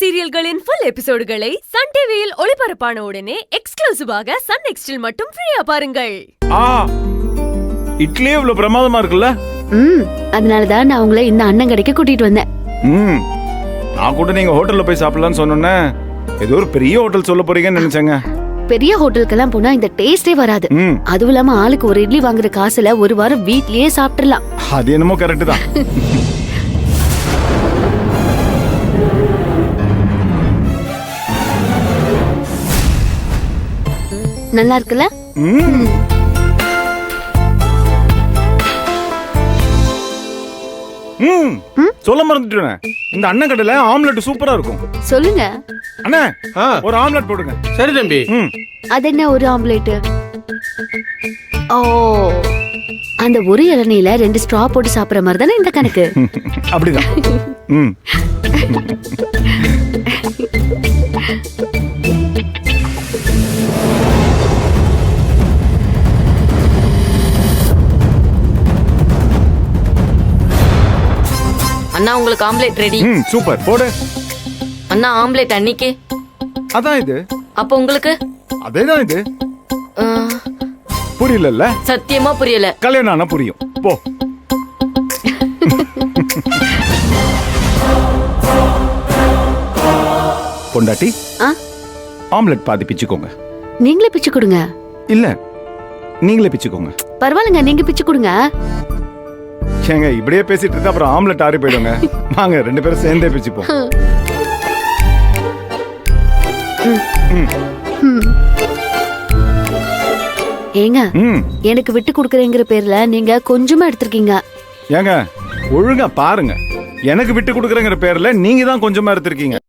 சீரியல்களின் full எபிசோடுகளை Sun டிவியில் ஒளிபரப்பான உடனே எக்ஸ்க்ளூசிவாக சன் நெக்ஸ்டில் மட்டும் ஃப்ரீயா பாருங்கள். இட்லியே இவ்வளவு பிரமாதமா இருக்குல்ல? அதனாலதான் நான் உங்களை இந்த அண்ணன் கடைக்கு கூட்டிட்டு வந்தேன். நான் கூட நீங்க ஹோட்டல்ல போய் சாப்பிடலாம்னு சொன்னோன்னே ஏதோ ஒரு பெரிய ஹோட்டல் சொல்ல போறீங்கன்னு நினைச்சேங்க. பெரிய ஹோட்டலுக்கெல்லாம் போனா இந்த டேஸ்டே வராது. அதுவும் இல்லாம ஆளுக்கு ஒரு இட்லி வாங்குற காசுல ஒரு வாரம் வீட்லயே சாப்பிடலாம். அது என்னமோ கரெக்ட் தான். நல்லா இருக்குல்ல? சொல்ல மறந்துட்டேன். இந்த அண்ணன் கடையில ஆம்லெட் சூப்பரா இருக்கும். சொல்லுங்க அண்ணே, ஒரு ஆம்லெட் போடுங்க. சரி தம்பி. அது என்ன ஒரு ஆம்லெட்? ஓ, அந்த ஒரு இளநீல 2 ஸ்ட்ரா போட்டு சாப்பிடுற மாதிரி தானே இந்த கணக்கு? அப்படிதான். அண்ணா உங்களுக்கு ஆம்லெட் ரெடி. சூப்பர், போடு. அண்ணா ஆம்லெட் அன்னிக்கு அதான் இது. அப்ப உங்களுக்கு அதேதான் இது. புரியல? சத்தியமா புரியல. கல்யாணம் ஆனா புரியும். போ. பொண்டாட்டி, ஆம்லெட் பாதி பிச்சுக்கோங்க. நீங்களே பிச்சு கொடுங்க. இல்ல, நீங்களே பிச்சுக்கோங்க. பரவாயில்லைங்க, நீங்க பிச்சு கொடுங்க. ஏங்க இப்படியே பேசிட்டு இருந்தா அப்புறம் ஆம்லெட் ஆறி போயிடுங்க. வாங்க 2 பேரும் சேர்ந்தே பிச்சுப்போம். ஏங்க, எனக்கு விட்டு கொடுக்கறேங்கிற பேர்ல நீங்க கொஞ்சமா எடுத்திருக்கீங்க. ஏங்க ஒழுங்கா பாருங்க. எனக்கு விட்டு கொடுக்கறேங்கிற பேர்ல நீங்க தான் கொஞ்சமா எடுத்திருக்கீங்க.